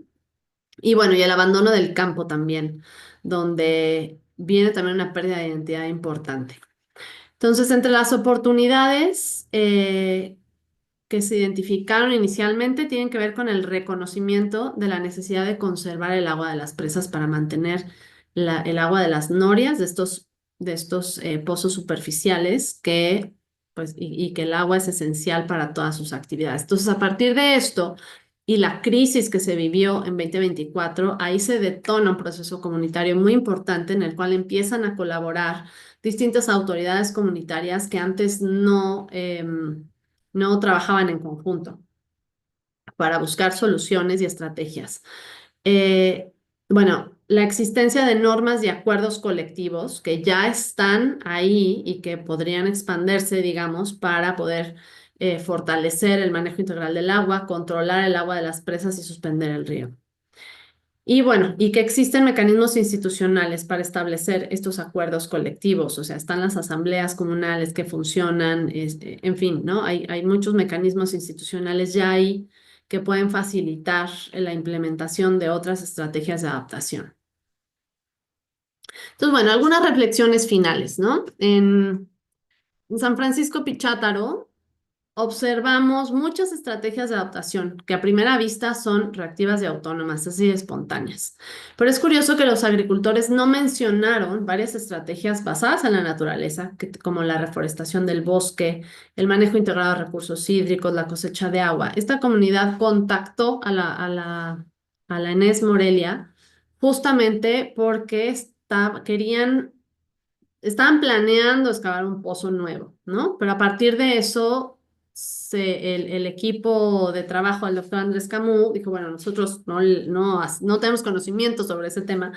Y bueno, y el abandono del campo también, donde viene también una pérdida de identidad importante. Entonces, entre las oportunidades que se identificaron inicialmente tienen que ver con el reconocimiento de la necesidad de conservar el agua de las presas para mantener el agua de las norias, de estos pozos superficiales pues, y que el agua es esencial para todas sus actividades. Entonces, a partir de esto y la crisis que se vivió en 2024, ahí se detona un proceso comunitario muy importante en el cual empiezan a colaborar distintas autoridades comunitarias que antes no trabajaban en conjunto para buscar soluciones y estrategias. Eh, bueno, la existencia de normas y acuerdos colectivos que ya están ahí y que podrían expandirse, digamos, para poder fortalecer el manejo integral del agua, controlar el agua de las presas y suspender el río. Y bueno, y que existen mecanismos institucionales para establecer estos acuerdos colectivos, o sea, están las asambleas comunales que funcionan, en fin, ¿no? Hay muchos mecanismos institucionales ya ahí que pueden facilitar la implementación de otras estrategias de adaptación. Entonces, bueno, algunas reflexiones finales, ¿no? En San Francisco Pichátaro, observamos muchas estrategias de adaptación que a primera vista son reactivas y autónomas, así de espontáneas. Pero es curioso que los agricultores no mencionaron varias estrategias basadas en la naturaleza, como la reforestación del bosque, el manejo integrado de recursos hídricos, la cosecha de agua. Esta comunidad contactó a la Enes Morelia justamente porque estaban planeando excavar un pozo nuevo, ¿no? Pero a partir de eso, el equipo de trabajo del doctor Andrés Camus dijo, bueno, nosotros no tenemos conocimiento sobre ese tema,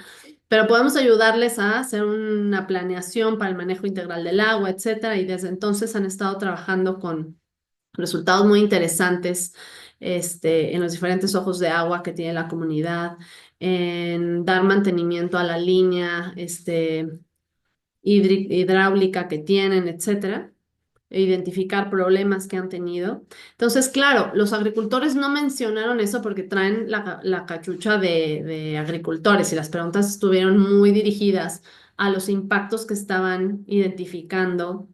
pero podemos ayudarles a hacer una planeación para el manejo integral del agua, etcétera, y desde entonces han estado trabajando con resultados muy interesantes en los diferentes ojos de agua que tiene la comunidad, en dar mantenimiento a la línea, hidráulica que tienen, etcétera, e identificar problemas que han tenido. Entonces, claro, los agricultores no mencionaron eso porque traen la cachucha de agricultores y las preguntas estuvieron muy dirigidas a los impactos que estaban identificando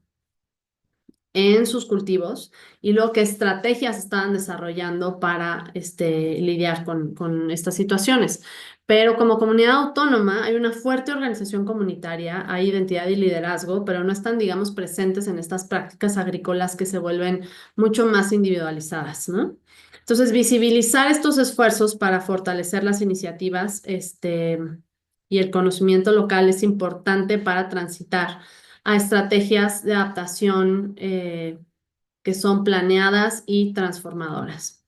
en sus cultivos y luego qué estrategias estaban desarrollando para lidiar con estas situaciones. Pero como comunidad autónoma hay una fuerte organización comunitaria, hay identidad y liderazgo, pero no están, digamos, presentes en estas prácticas agrícolas que se vuelven mucho más individualizadas, ¿no? Entonces, visibilizar estos esfuerzos para fortalecer las iniciativas, y el conocimiento local es importante para transitar a estrategias de adaptación que son planeadas y transformadoras.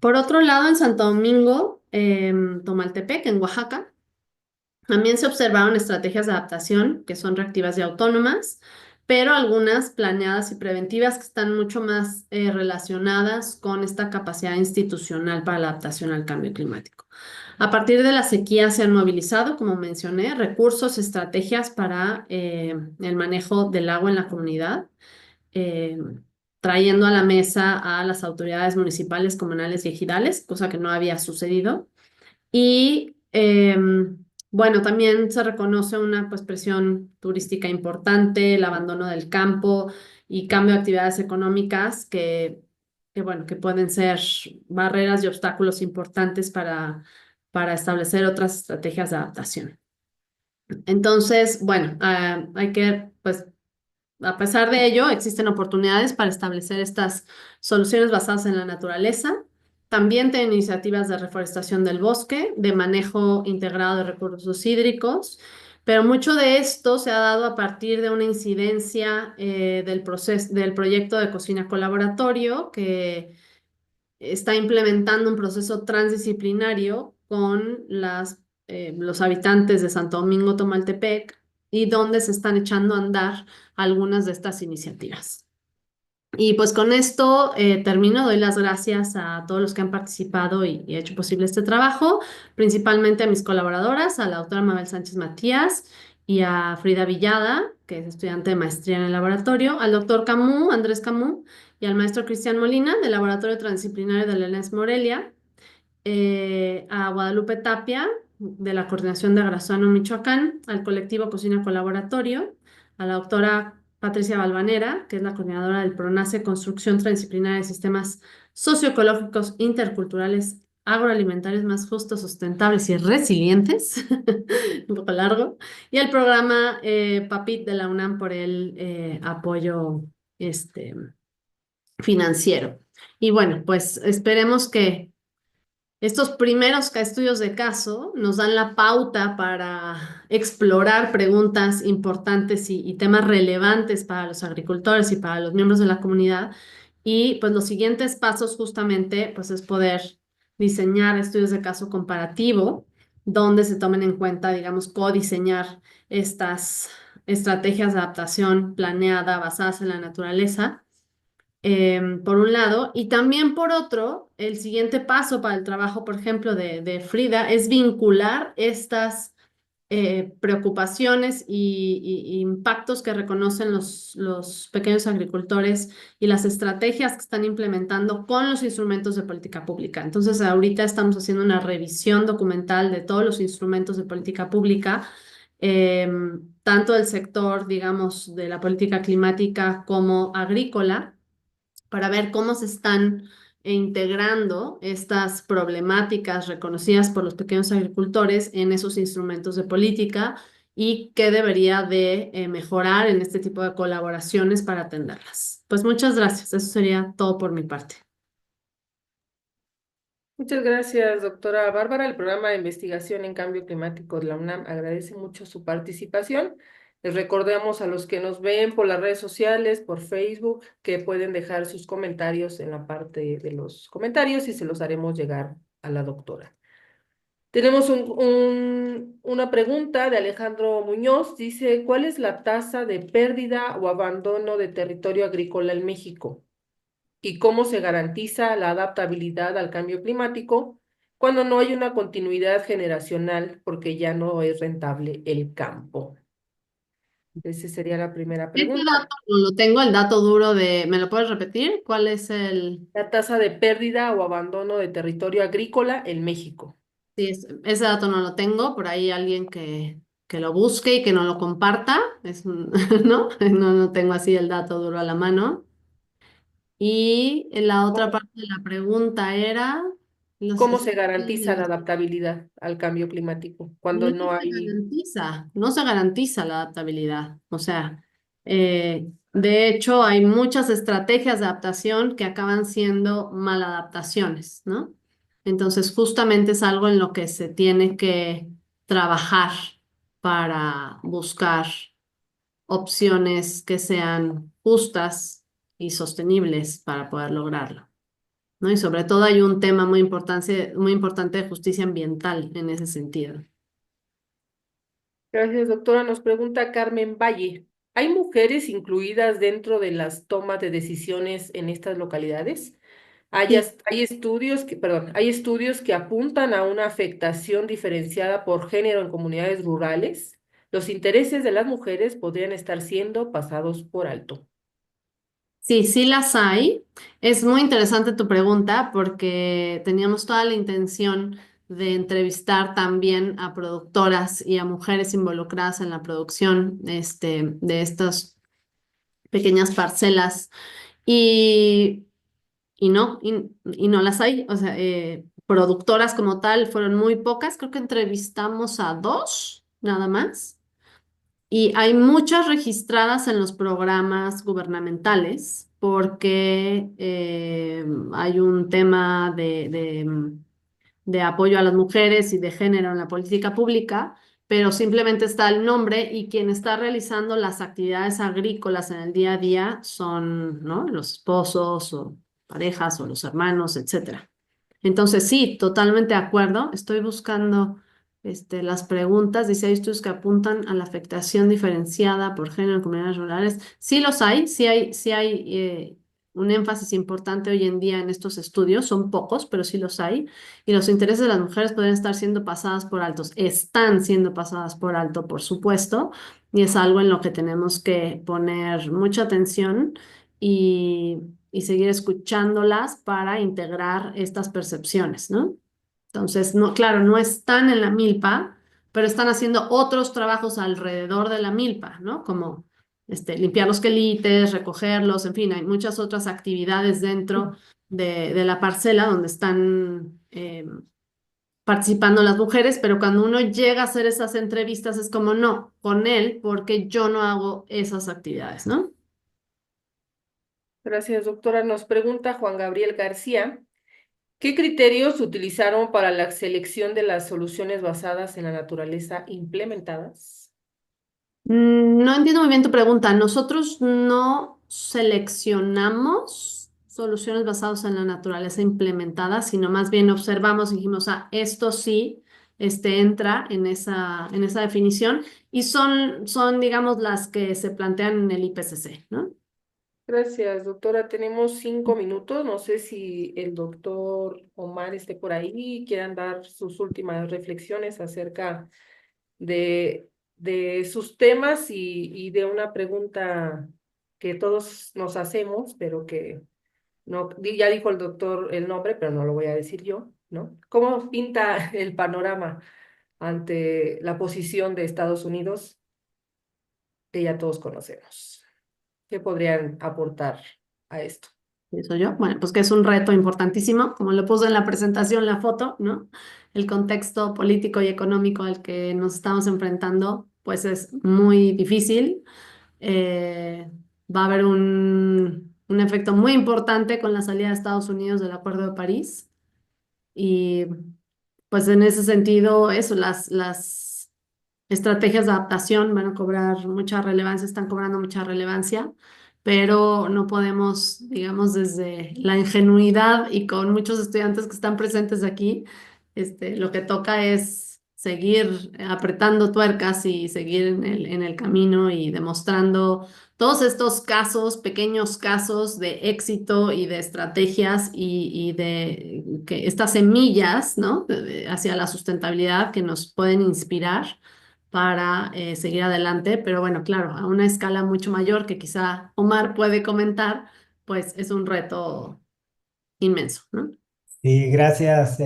Por otro lado, en Santo Domingo, Tomaltepec, en Oaxaca, también se observaron estrategias de adaptación que son reactivas y autónomas, pero algunas planeadas y preventivas que están mucho más relacionadas con esta capacidad institucional para la adaptación al cambio climático. A partir de la sequía se han movilizado, como mencioné, recursos, estrategias para el manejo del agua en la comunidad, eh, trayendo a la mesa a las autoridades municipales, comunales y ejidales, cosa que no había sucedido. Y bueno, también se reconoce una pues, presión turística importante, el abandono del campo y cambio de actividades económicas bueno, que pueden ser barreras y obstáculos importantes para establecer otras estrategias de adaptación. Entonces, bueno, hay que, pues, a pesar de ello, existen oportunidades para establecer estas soluciones basadas en la naturaleza. También tienen iniciativas de reforestación del bosque, de manejo integrado de recursos hídricos, pero mucho de esto se ha dado a partir de una incidencia del proyecto de cocina colaboratorio que está implementando un proceso transdisciplinario con los habitantes de Santo Domingo Tomaltepec y donde se están echando a andar algunas de estas iniciativas. Y pues con esto termino, doy las gracias a todos los que han participado y hecho posible este trabajo, principalmente a mis colaboradoras, a la doctora Mabel Sánchez Matías y a Frida Villada, que es estudiante de maestría en el laboratorio, al doctor Camus, Andrés Camus, y al maestro Cristian Molina, del Laboratorio Transdisciplinario de la ENES Morelia, a Guadalupe Tapia, de la Coordinación de Agrazano, Michoacán, al colectivo Cocina Colaboratorio, a la doctora Patricia Balvanera, que es la coordinadora del PRONACE Construcción Transdisciplinaria de Sistemas Socioecológicos Interculturales Agroalimentarios más justos, sustentables y resilientes, un poco largo, y el programa PAPIT de la UNAM por el apoyo financiero. Y bueno, pues esperemos que estos primeros estudios de caso nos dan la pauta para explorar preguntas importantes y temas relevantes para los agricultores y para los miembros de la comunidad. Y pues los siguientes pasos justamente pues es poder diseñar estudios de caso comparativo donde se tomen en cuenta, digamos, codiseñar estas estrategias de adaptación planeada basadas en la naturaleza por un lado, y también por otro, el siguiente paso para el trabajo, por ejemplo, de Frida es vincular estas preocupaciones y impactos que reconocen los pequeños agricultores y las estrategias que están implementando con los instrumentos de política pública. Entonces, ahorita estamos haciendo una revisión documental de todos los instrumentos de política pública tanto del sector, digamos, de la política climática como agrícola, para ver cómo se están integrando estas problemáticas reconocidas por los pequeños agricultores en esos instrumentos de política y qué debería de mejorar en este tipo de colaboraciones para atenderlas. Pues muchas gracias. Eso sería todo por mi parte. Muchas gracias, doctora Bárbara. El programa de investigación en cambio climático de la UNAM agradece mucho su participación. Les recordamos a los que nos ven por las redes sociales, por Facebook, que pueden dejar sus comentarios en la parte de los comentarios y se los haremos llegar a la doctora. Tenemos una pregunta de Alejandro Muñoz. Dice, ¿cuál es la tasa de pérdida o abandono de territorio agrícola en México? ¿Y cómo se garantiza la adaptabilidad al cambio climático cuando no hay una continuidad generacional porque ya no es rentable el campo? Esa sería la primera Este pregunta. dato no lo tengo, el dato duro de, ¿me lo puedes repetir? ¿Cuál es el...? La tasa de pérdida o abandono de territorio agrícola en México. Sí, ese dato no lo tengo, por ahí alguien que lo busque y que no lo comparta, ¿no? No, no tengo así el dato duro a la mano. Y la otra ¿Cómo, parte de la pregunta era los cómo se estudios garantiza la de... adaptabilidad al cambio climático No cuando no se hay... garantiza, no se garantiza la adaptabilidad. O sea, de hecho, hay muchas estrategias de adaptación que acaban siendo maladaptaciones, ¿no? Entonces, justamente es algo en lo que se tiene que trabajar para buscar opciones que sean justas y sostenibles para poder lograrlo, ¿no? Y sobre todo hay un tema muy importante de justicia ambiental en ese sentido. Gracias, doctora. Nos pregunta Carmen Valle. ¿Hay mujeres incluidas dentro de las tomas de decisiones en estas localidades? Sí, Hay estudios hay estudios que apuntan a una afectación diferenciada por género en comunidades rurales. Los intereses de las mujeres podrían estar siendo pasados por alto. sí, sí las hay. Es muy interesante tu pregunta porque teníamos toda la intención de entrevistar también a productoras y a mujeres involucradas en la producción de estas pequeñas parcelas y, y no las hay. O sea, productoras como tal fueron muy pocas. Creo que entrevistamos a dos, nada más. Y hay muchas registradas en los programas gubernamentales porque hay un tema de apoyo a las mujeres y de género en la política pública, pero simplemente está el nombre y quien está realizando las actividades agrícolas en el día a día son, ¿no? Los esposos o parejas o los hermanos, etcétera. Entonces, sí, totalmente de acuerdo. Estoy buscando las preguntas. Dice, hay estudios que apuntan a la afectación diferenciada por género en comunidades rurales. Sí los hay, sí hay un énfasis importante hoy en día en estos estudios. Son pocos, pero sí los hay. Y los intereses de las mujeres podrían estar siendo pasadas por altos. Están siendo pasadas por alto, por supuesto. Y es algo en lo que tenemos que poner mucha atención y seguir escuchándolas para integrar estas percepciones, ¿no? Entonces, no, claro, no están en la milpa, pero están haciendo otros trabajos alrededor de la milpa, ¿no? Como limpiar los quelites, recogerlos, en fin, hay muchas otras actividades dentro de la parcela donde están participando las mujeres, pero cuando uno llega a hacer esas entrevistas es como, no, con él, porque yo no hago esas actividades, ¿no? Gracias, doctora. Nos pregunta Juan Gabriel García. ¿Qué criterios utilizaron para la selección de las soluciones basadas en la naturaleza implementadas? No entiendo muy bien tu pregunta. Nosotros no seleccionamos soluciones basadas en la naturaleza implementada, sino más bien observamos y dijimos, ah, esto sí, entra en esa definición y son, digamos, las que se plantean en el IPCC, ¿no? Gracias, doctora. Tenemos 5 minutos. No sé si el doctor Omar esté por ahí y quieran dar sus últimas reflexiones acerca de sus temas y de una pregunta que todos nos hacemos, pero que no, ya dijo el doctor el nombre, pero no lo voy a decir yo, ¿no? ¿Cómo pinta el panorama ante la posición de Estados Unidos que ya todos conocemos. ¿Qué podrían aportar a esto? Eso yo. Bueno, pues que es un reto importantísimo, como lo puse en la presentación, la foto, ¿no? El contexto político y económico al que nos estamos enfrentando, pues es muy difícil. Eh, Va a haber un efecto muy importante con la salida de Estados Unidos del Acuerdo de París. Y pues en ese sentido, eso, las estrategias de adaptación van a cobrar mucha relevancia, están cobrando mucha relevancia, pero no podemos, digamos, desde la ingenuidad y con muchos estudiantes que están presentes aquí, lo que toca es seguir apretando tuercas y seguir en el camino y demostrando todos estos casos, pequeños casos de éxito y de estrategias y de que estas semillas, ¿no? Hacia la sustentabilidad que nos pueden inspirar para seguir adelante, pero bueno, claro, a una escala mucho mayor que quizá Omar puede comentar, pues es un reto inmenso, ¿no? Sí, gracias,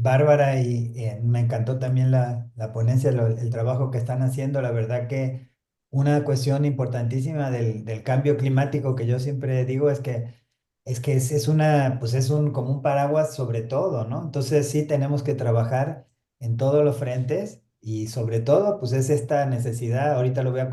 Bárbara, y me encantó también la ponencia, el trabajo que están haciendo. La verdad que una cuestión importantísima del cambio climático que yo siempre digo es una, pues es un, como un paraguas sobre todo, ¿no? Entonces sí tenemos que trabajar en todos los frentes y sobre todo, pues es esta necesidad, ahorita lo voy a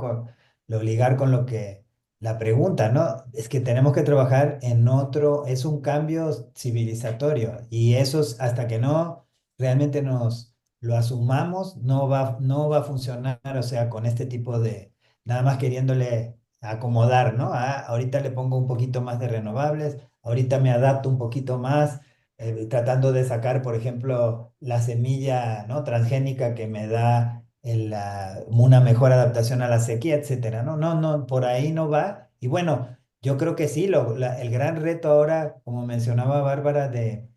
lo ligar con lo que la pregunta, ¿no? Es que tenemos que trabajar en otro, es un cambio civilizatorio y eso hasta que no realmente nos lo asumamos, no va a funcionar, o sea, con este tipo de, nada más queriéndole acomodar, ¿no? Ah, ahorita le pongo un poquito más de renovables, ahorita me adapto un poquito más, tratando de sacar, por ejemplo, la semilla, ¿no? Transgénica que me da una mejor adaptación a la sequía, etcétera. No, no, no, por ahí no va. Y bueno, yo creo que sí, el gran reto ahora, como mencionaba Bárbara, de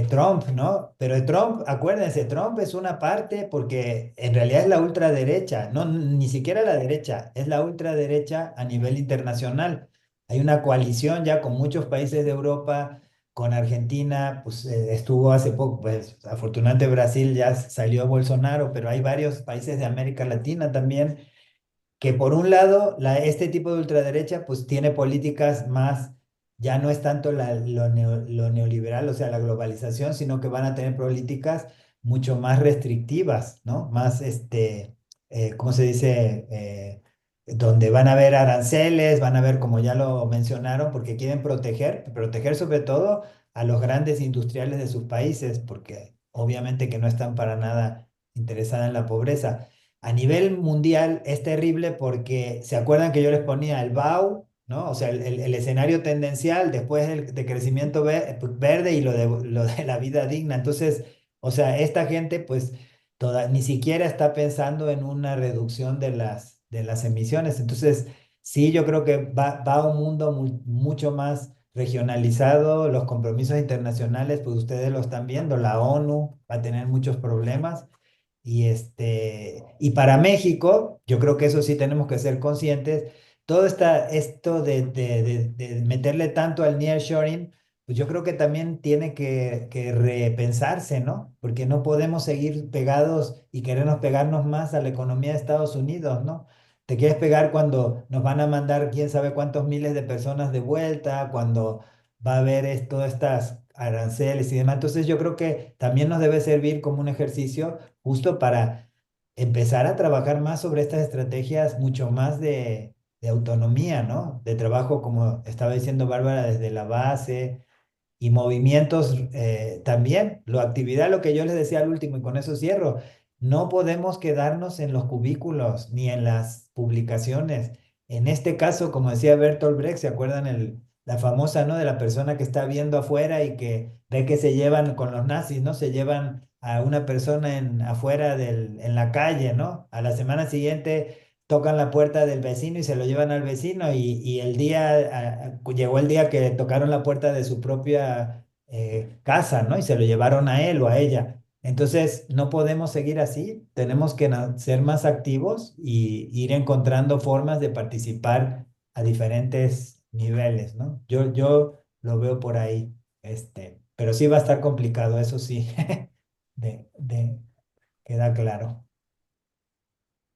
Trump, ¿no? Pero de Trump, acuérdense, Trump es una parte porque en realidad es la ultraderecha, no, ni siquiera la derecha, es la ultraderecha a nivel internacional. Hay una coalición ya con muchos países de Europa, con Argentina, pues estuvo hace poco, pues afortunadamente Brasil ya salió Bolsonaro, pero hay varios países de América Latina también que por un lado, este tipo de ultraderecha pues tiene políticas más, ya no es tanto lo neoliberal, o sea, la globalización, sino que van a tener políticas mucho más restrictivas, ¿no? Más, ¿cómo se dice? Donde van a haber aranceles, van a ver, como ya lo mencionaron, porque quieren proteger sobre todo a los grandes industriales de sus países, porque obviamente que no están para nada interesadas en la pobreza. A nivel mundial es terrible porque se acuerdan que yo les ponía el BAU, ¿no? O sea, el escenario tendencial después de crecimiento verde y lo de la vida digna. Entonces, o sea, esta gente pues ni siquiera está pensando en una reducción de las emisiones. Entonces, sí, yo creo que va a un mundo mucho más regionalizado. Los compromisos internacionales, pues ustedes lo están viendo, la ONU va a tener muchos problemas. Y para México, yo creo que eso sí tenemos que ser conscientes, todo esto de meterle tanto al nearshoring, pues yo creo que también tiene que repensarse, ¿no? Porque no podemos seguir pegados y querernos pegarnos más a la economía de Estados Unidos, ¿no? Te quieres pegar cuando nos van a mandar quién sabe cuántos miles de personas de vuelta, cuando va a haber todas estas aranceles y demás. Entonces yo creo que también nos debe servir como un ejercicio justo para empezar a trabajar más sobre estas estrategias, mucho más de autonomía, ¿no? De trabajo, como estaba diciendo Bárbara, desde la base y movimientos también. La actividad, lo que yo les decía al último, y con eso cierro, no podemos quedarnos en los cubículos ni en las publicaciones. En este caso, como decía Bertolt Brecht, ¿se acuerdan la famosa, ¿no? De la persona que está viendo afuera y que ve que se llevan con los nazis, ¿no? Se llevan a una persona afuera en la calle, ¿no? A la semana siguiente tocan la puerta del vecino y se lo llevan al vecino y llegó el día que tocaron la puerta de su propia casa, ¿no? Y se lo llevaron a él o a ella. Entonces, no podemos seguir así, tenemos que ser más activos y ir encontrando formas de participar a diferentes niveles, ¿no? Yo lo veo por ahí, pero sí va a estar complicado, eso sí. queda claro.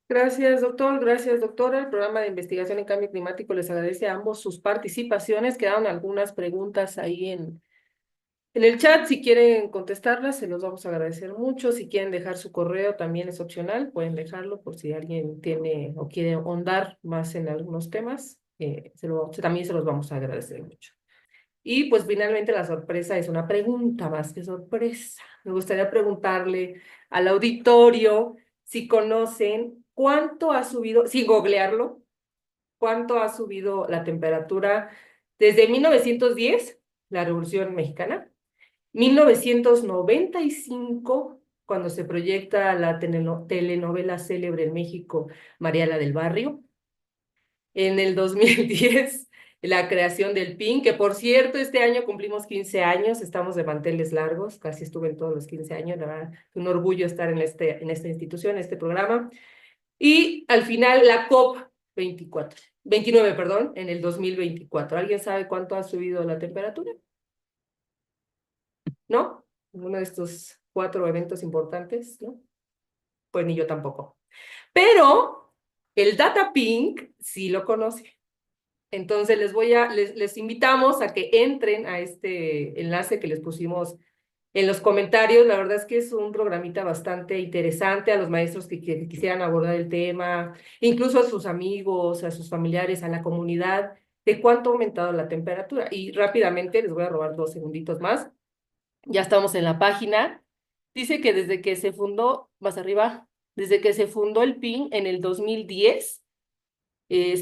Gracias, doctor. Gracias, doctora. El programa de investigación en cambio climático les agradece a ambos sus participaciones. Quedaron algunas preguntas ahí en el chat. Si quieren contestarlas, se los vamos a agradecer mucho. Si quieren dejar su correo, también es opcional. Pueden dejarlo por si alguien tiene o quiere ahondar más en algunos temas. También se los vamos a agradecer mucho. Y pues finalmente la sorpresa es una pregunta más que sorpresa. Me gustaría preguntarle al auditorio si conocen cuánto ha subido, sin googlearlo, cuánto ha subido la temperatura desde 1910, la Revolución Mexicana, 1995, cuando se proyecta la telenovela célebre en México, Mariela del Barrio, en el 2010, la creación del PIN, que por cierto, este año cumplimos 15 años, estamos de manteles largos, casi estuve en todos los 15 años, la verdad, un orgullo estar en esta institución, en este programa. Y al final la COP 29, perdón, en el 2024. ¿Alguien sabe cuánto ha subido la temperatura? ¿No? Uno de estos 4 eventos importantes, ¿no? Pues ni yo tampoco. Pero el Data Pink sí lo conoce. Entonces les invitamos a que entren a este enlace que les pusimos en los comentarios. La verdad es que es un programita bastante interesante a los maestros que quisieran abordar el tema, incluso a sus amigos, a sus familiares, a la comunidad, de cuánto ha aumentado la temperatura. Y rápidamente les voy a robar 2 segunditos más. Ya estamos en la página. Dice que desde que se fundó, más arriba, desde que se fundó el PIN en el 2010,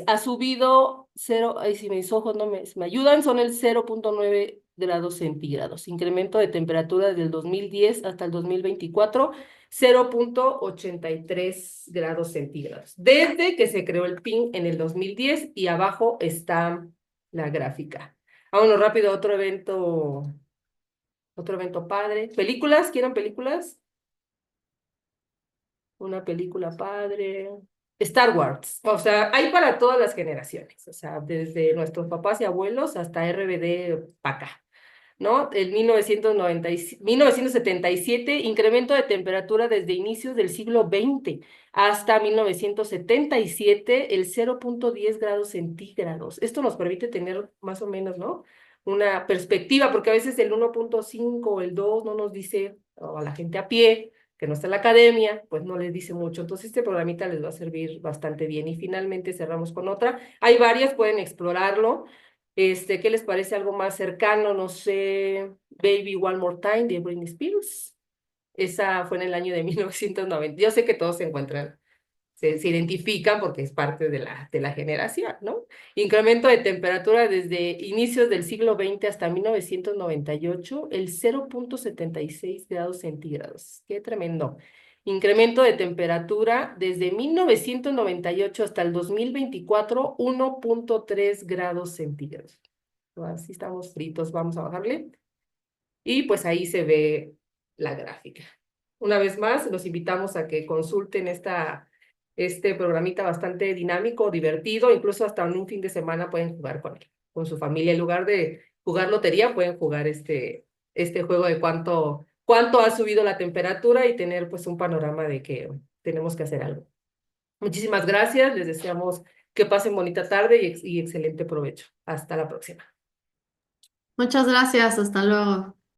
ha subido 0, ay, si mis ojos no me ayudan, son el 0.9 grados centígrados. Incremento de temperatura desde el 2010 hasta el 2024, 0.83 grados centígrados. Desde que se creó el PIN en el 2010 y abajo está la gráfica. Vámonos rápido a otro evento padre. ¿Películas? ¿Quieren películas? Una película padre. Star Wars, o sea, hay para todas las generaciones, o sea, desde nuestros papás y abuelos hasta RBD para acá, ¿no? El 1977, incremento de temperatura desde inicios del siglo XX hasta 1977, el 0.10 grados centígrados. Esto nos permite tener más o menos, ¿no? Una perspectiva, porque a veces el 1.5 o el 2 no nos dice, o a la gente a pie, que no está en la academia, pues no les dice mucho. Entonces este programita les va a servir bastante bien. Y finalmente cerramos con otra. Hay varias, pueden explorarlo. ¿Qué les parece algo más cercano? No sé, Baby One More Time de Britney Spears. Esa fue en el año de 1990. Yo sé que todos se encuentran, se identifican porque es parte de la generación, ¿no? Incremento de temperatura desde inicios del siglo XX hasta 1998, el 0.76 grados centígrados. Qué tremendo. Incremento de temperatura desde 1998 hasta el 2024, 1.3 grados centígrados. Así estamos fritos, vamos a bajarle. Y pues ahí se ve la gráfica. Una vez más, los invitamos a que consulten este programita bastante dinámico, divertido, incluso hasta en un fin de semana pueden jugar con su familia. En lugar de jugar lotería, pueden jugar este juego de cuánto ha subido la temperatura y tener pues un panorama de que tenemos que hacer algo. Muchísimas gracias, les deseamos que pasen bonita tarde y excelente provecho. Hasta la próxima. Muchas gracias, hasta luego.